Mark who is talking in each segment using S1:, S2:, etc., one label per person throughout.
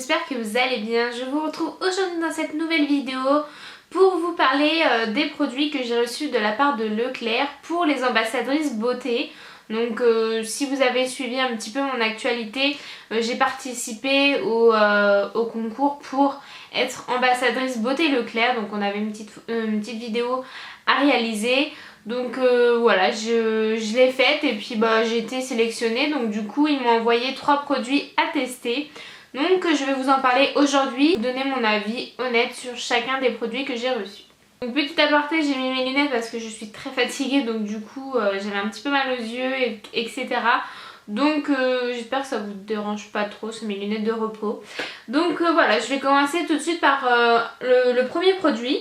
S1: j'espère que vous allez bien. Je vous retrouve aujourd'hui dans cette nouvelle vidéo pour vous parler des produits que j'ai reçus de la part de Leclerc pour les ambassadrices beauté. Donc si vous avez suivi un petit peu mon actualité, j'ai participé au concours pour être ambassadrice beauté Leclerc. Donc on avait une petite vidéo à réaliser. Donc voilà, je l'ai faite et puis j'ai été sélectionnée. Donc du coup ils m'ont envoyé 3 produits à tester. Donc je vais vous en parler aujourd'hui, vous donner mon avis honnête sur chacun des produits que j'ai reçus. Donc petit aparté, j'ai mis mes lunettes parce que je suis très fatiguée, donc du coup j'avais un petit peu mal aux yeux, etc. Donc j'espère que ça vous dérange pas trop, c'est mes lunettes de repos. Donc voilà, je vais commencer tout de suite par le premier produit.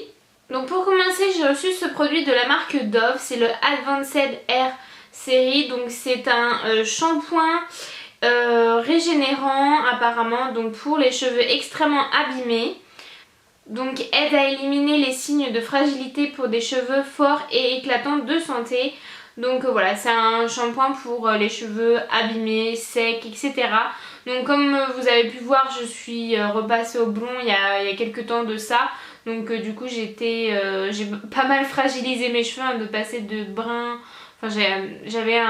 S1: Donc pour commencer, j'ai reçu ce produit de la marque Dove, c'est le Advanced Hair Series. Donc c'est un shampoing régénérant apparemment, donc pour les cheveux extrêmement abîmés. Donc aide à éliminer les signes de fragilité pour des cheveux forts et éclatants de santé. Donc voilà, c'est un shampoing pour les cheveux abîmés, secs, etc. Donc comme vous avez pu voir, je suis repassée au blond il y a quelques temps de ça. Donc du coup j'ai pas mal fragilisé mes cheveux, de passer de brun. Enfin j'avais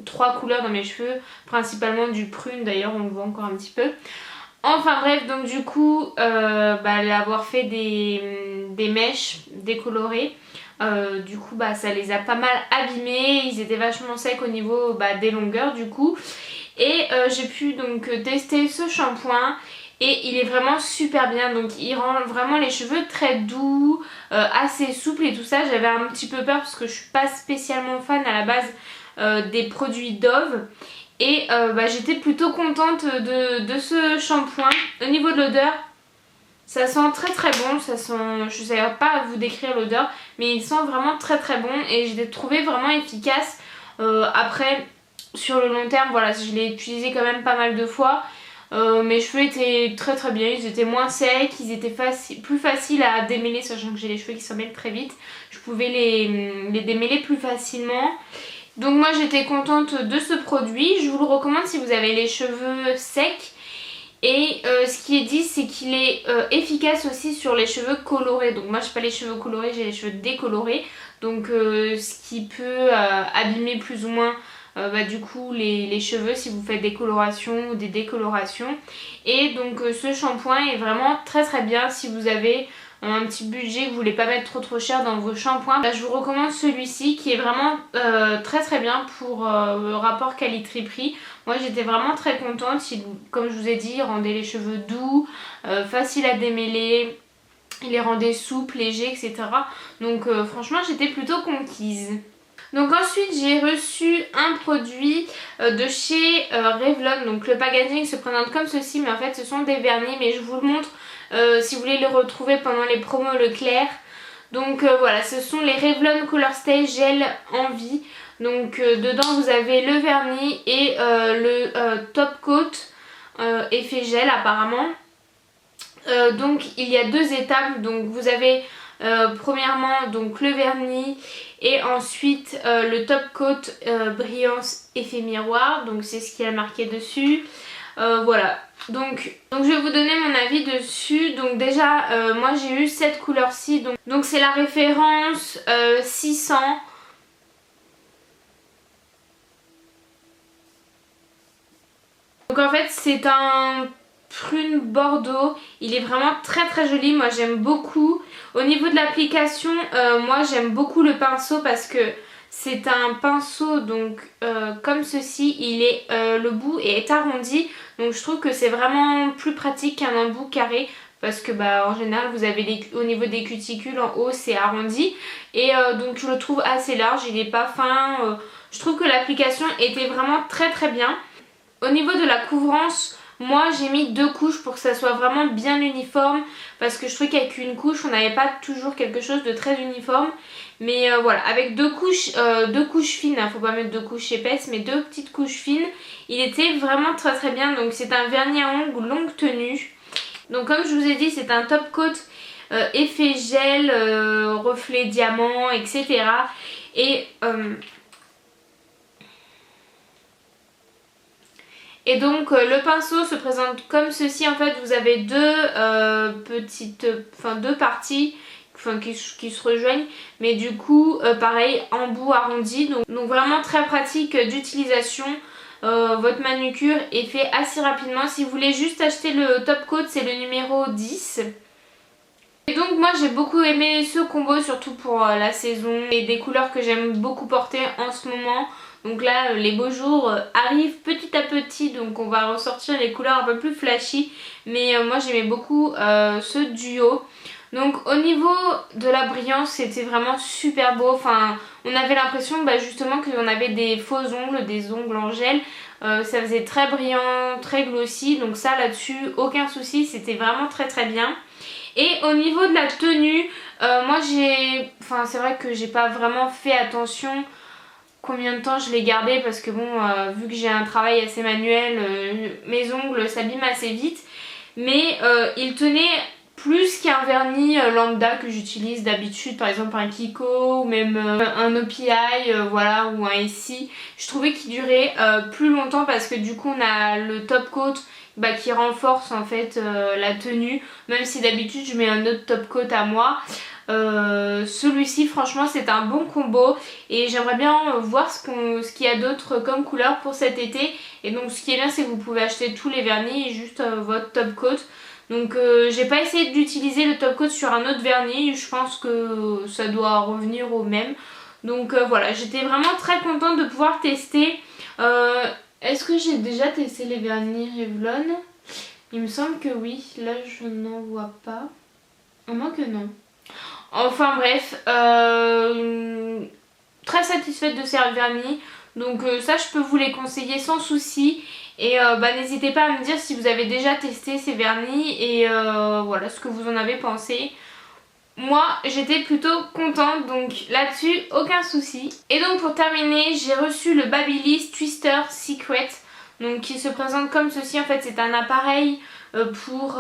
S1: 3 couleurs dans mes cheveux, principalement du prune, d'ailleurs on le voit encore un petit peu. Enfin bref, donc du coup l'avoir fait des mèches décolorées, du coup ça les a pas mal abîmés, ils étaient vachement secs au niveau des longueurs du coup. Et j'ai pu donc tester ce shampoing et il est vraiment super bien, donc il rend vraiment les cheveux très doux, assez souples et tout ça. J'avais un petit peu peur parce que je suis pas spécialement fan à la base des produits Dove. Et j'étais plutôt contente de ce shampoing. Au niveau de l'odeur, ça sent très très bon, je ne sais pas vous décrire l'odeur, mais il sent vraiment très très bon et je l'ai trouvé vraiment efficace. Après, sur le long terme, voilà, je l'ai utilisé quand même pas mal de fois. Mes cheveux étaient très très bien, ils étaient moins secs, ils étaient plus faciles à démêler, sachant que j'ai les cheveux qui s'emmêlent très vite. Je pouvais les démêler plus facilement. Donc moi j'étais contente de ce produit, je vous le recommande si vous avez les cheveux secs. Et ce qui est dit, c'est qu'il est efficace aussi sur les cheveux colorés. Donc moi j'ai pas les cheveux colorés, j'ai les cheveux décolorés. Donc ce qui peut abîmer plus ou moins du coup les cheveux si vous faites des colorations ou des décolorations. Et donc ce shampoing est vraiment très très bien si vous avez un petit budget, que vous voulez pas mettre trop cher dans vos shampoings. Je vous recommande celui-ci qui est vraiment très très bien pour le rapport qualité-prix. Moi j'étais vraiment très contente, comme je vous ai dit, il rendait les cheveux doux, facile à démêler, il les rendait souples, légers, etc. Donc franchement j'étais plutôt conquise. Donc ensuite j'ai reçu un produit de chez Revlon. Donc le packaging se présente comme ceci, mais en fait ce sont des vernis, mais je vous le montre si vous voulez les retrouver pendant les promos Leclerc. Donc voilà, ce sont les Revlon Color Stay Gel Envie. Donc dedans vous avez le vernis et le top coat effet gel apparemment. Donc il y a 2 étapes, donc vous avez premièrement donc le vernis et ensuite le top coat brillance effet miroir, donc c'est ce qui est marqué dessus. Voilà, donc je vais vous donner mon avis dessus. Donc déjà moi j'ai eu cette couleur-ci, donc c'est la référence 600. Donc en fait c'est un prune bordeaux, il est vraiment très très joli, moi j'aime beaucoup. Au niveau de l'application, moi j'aime beaucoup le pinceau parce que c'est un pinceau donc comme ceci, le bout est arrondi, donc je trouve que c'est vraiment plus pratique qu'un embout carré. Parce que en général vous avez au niveau des cuticules en haut c'est arrondi. Et donc je le trouve assez large, il n'est pas fin. Je trouve que l'application était vraiment très très bien. Au niveau de la couvrance, moi j'ai mis 2 couches pour que ça soit vraiment bien uniforme. Parce que je trouvais qu'avec une couche on n'avait pas toujours quelque chose de très uniforme. Mais voilà, avec 2 couches fines, faut pas mettre 2 couches épaisses, mais 2 petites couches fines, il était vraiment très très bien. Donc c'est un vernis à ongles longue tenue. Donc comme je vous ai dit, c'est un top coat effet gel, reflet diamant, etc. Et donc le pinceau se présente comme ceci. En fait vous avez deux deux parties qui se rejoignent, mais du coup pareil, embout arrondi, donc vraiment très pratique d'utilisation. Votre manucure est fait assez rapidement. Si vous voulez juste acheter le top coat, c'est le numéro 10. Et donc moi j'ai beaucoup aimé ce combo, surtout pour la saison et des couleurs que j'aime beaucoup porter en ce moment. Donc là les beaux jours arrivent petit à petit, donc on va ressortir les couleurs un peu plus flashy. Mais moi j'aimais beaucoup ce duo. Donc au niveau de la brillance c'était vraiment super beau. Enfin on avait l'impression justement qu'on avait des faux ongles, des ongles en gel. Ça faisait très brillant, très glossy. Donc ça là-dessus aucun souci, c'était vraiment très très bien. Et au niveau de la tenue, moi c'est vrai que j'ai pas vraiment fait attention combien de temps je l'ai gardé parce que bon, vu que j'ai un travail assez manuel, mes ongles s'abîment assez vite. Mais il tenait plus qu'un vernis lambda que j'utilise d'habitude, par exemple un Kiko ou même un OPI, voilà, ou un Essie. Je trouvais qu'il durait plus longtemps parce que du coup on a le top coat qui renforce en fait la tenue, même si d'habitude je mets un autre top coat à moi. Celui-ci franchement c'est un bon combo et j'aimerais bien voir ce qu'il y a d'autre comme couleur pour cet été. Et donc ce qui est bien c'est que vous pouvez acheter tous les vernis et juste votre top coat. Donc j'ai pas essayé d'utiliser le top coat sur un autre vernis, je pense que ça doit revenir au même. Donc voilà, j'étais vraiment très contente de pouvoir tester. Est-ce que j'ai déjà testé les vernis Revlon? Il me semble que oui, là je n'en vois pas. À moins que non. Enfin bref, très satisfaite de ces vernis. Donc ça je peux vous les conseiller sans souci. Et n'hésitez pas à me dire si vous avez déjà testé ces vernis et voilà ce que vous en avez pensé. Moi j'étais plutôt contente, donc là-dessus aucun souci. Et donc pour terminer, j'ai reçu le Babyliss Twister Secret, donc qui se présente comme ceci. En fait c'est un appareil pour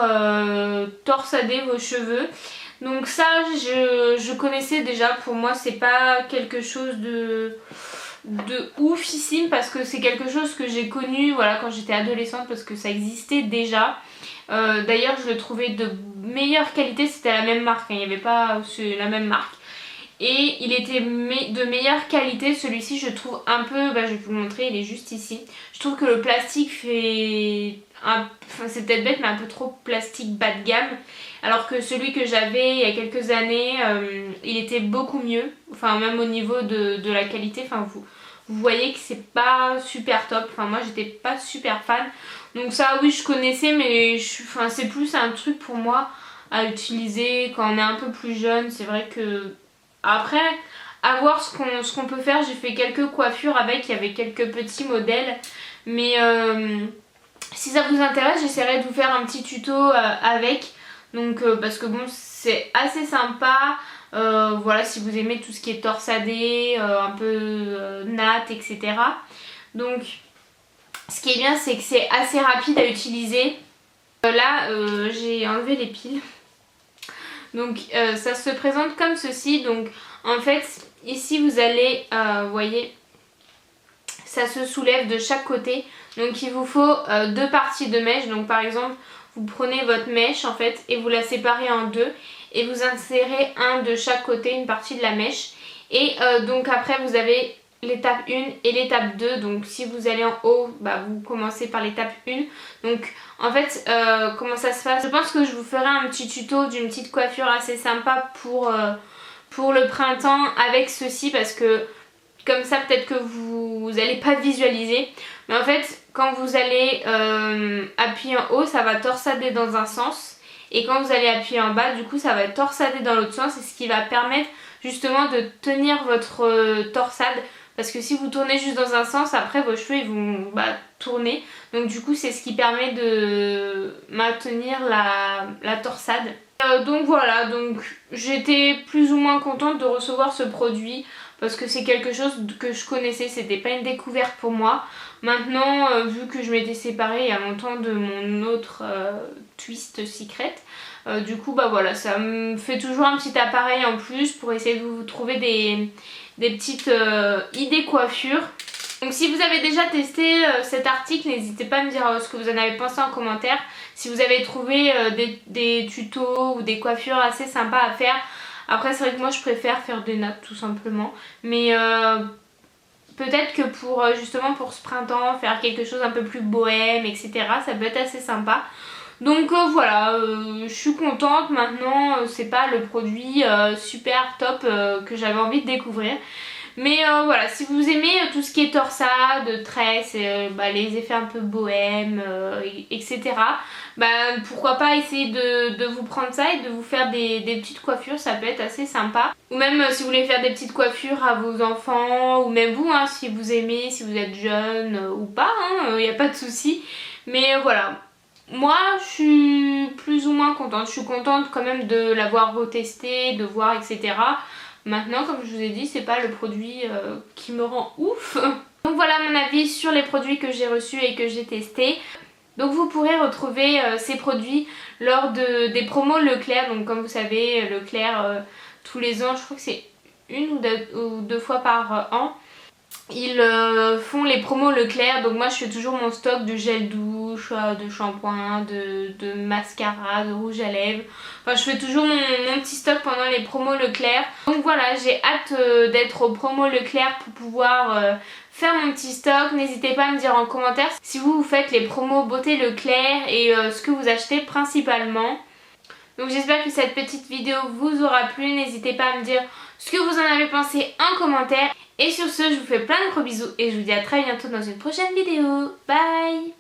S1: torsader vos cheveux. Donc ça je connaissais déjà, pour moi c'est pas quelque chose de oufissime parce que c'est quelque chose que j'ai connu voilà, quand j'étais adolescente parce que ça existait déjà. D'ailleurs je le trouvais de meilleure qualité, c'était la même marque, hein, il n'y avait pas la même marque. Et il était de meilleure qualité, celui-ci je trouve un peu, je vais vous le montrer, il est juste ici. Je trouve que le plastique fait, c'est peut-être bête mais un peu trop plastique bas de gamme. Alors que celui que j'avais il y a quelques années, il était beaucoup mieux, enfin même au niveau de la qualité, enfin vous voyez que c'est pas super top, enfin moi j'étais pas super fan. Donc ça oui je connaissais mais c'est plus un truc pour moi à utiliser quand on est un peu plus jeune. C'est vrai que après à voir ce qu'on peut faire, j'ai fait quelques coiffures avec, il y avait quelques petits modèles. Mais si ça vous intéresse j'essaierai de vous faire un petit tuto avec. Donc parce que bon c'est assez sympa. Voilà, si vous aimez tout ce qui est torsadé, un peu natte, etc. Donc ce qui est bien c'est que c'est assez rapide à utiliser. Là j'ai enlevé les piles. Donc ça se présente comme ceci. Donc en fait ici vous allez, vous voyez, ça se soulève de chaque côté. Donc il vous faut deux parties de mèche. Donc par exemple vous prenez votre mèche en fait et vous la séparez en deux. Et vous insérez un de chaque côté, une partie de la mèche. Et donc après vous avez l'étape 1 et l'étape 2. Donc si vous allez en haut, vous commencez par l'étape 1. Donc en fait comment ça se passe, je pense que je vous ferai un petit tuto d'une petite coiffure assez sympa pour le printemps avec ceci. Parce que comme ça peut-être que vous n'allez pas visualiser. Mais en fait quand vous allez appuyer en haut, ça va torsader dans un sens. Et quand vous allez appuyer en bas, du coup ça va torsader dans l'autre sens. Et ce qui va permettre justement de tenir votre torsade. Parce que si vous tournez juste dans un sens, après vos cheveux ils vont tourner. Donc du coup c'est ce qui permet de maintenir la torsade. Donc voilà, donc j'étais plus ou moins contente de recevoir ce produit. Parce que c'est quelque chose que je connaissais, c'était pas une découverte pour moi. Maintenant, vu que je m'étais séparée il y a longtemps de mon autre Twist Secret, du coup voilà, ça me fait toujours un petit appareil en plus pour essayer de vous trouver des petites idées coiffures. Donc si vous avez déjà testé cet article, n'hésitez pas à me dire ce que vous en avez pensé en commentaire. Si vous avez trouvé des tutos ou des coiffures assez sympas à faire. Après c'est vrai que moi je préfère faire des nappes tout simplement. Mais peut-être que pour justement pour ce printemps, faire quelque chose un peu plus bohème, etc. ça peut être assez sympa. Donc voilà, je suis contente. Maintenant c'est pas le produit super top que j'avais envie de découvrir. Mais voilà, si vous aimez tout ce qui est torsade, tresses, les effets un peu bohème, etc. Pourquoi pas essayer de vous prendre ça et de vous faire des petites coiffures, ça peut être assez sympa. Ou même si vous voulez faire des petites coiffures à vos enfants, ou même vous, hein, si vous aimez, si vous êtes jeune ou pas, il n'y a pas de souci. Mais voilà. Moi je suis plus ou moins contente, je suis contente quand même de l'avoir retesté, de voir etc. Maintenant comme je vous ai dit c'est pas le produit qui me rend ouf. Donc voilà mon avis sur les produits que j'ai reçus et que j'ai testés. Donc vous pourrez retrouver ces produits lors des promos Leclerc. Donc comme vous savez Leclerc tous les ans, je crois que c'est une ou deux fois par an. Ils font les promos Leclerc, donc moi je fais toujours mon stock de gel douche, de shampoing, de mascara, de rouge à lèvres. Enfin je fais toujours mon petit stock pendant les promos Leclerc. Donc voilà, j'ai hâte d'être aux promos Leclerc pour pouvoir faire mon petit stock. N'hésitez pas à me dire en commentaire si vous faites les promos beauté Leclerc et ce que vous achetez principalement. Donc j'espère que cette petite vidéo vous aura plu. N'hésitez pas à me dire ce que vous en avez pensé en commentaire. Et sur ce, je vous fais plein de gros bisous et je vous dis à très bientôt dans une prochaine vidéo. Bye!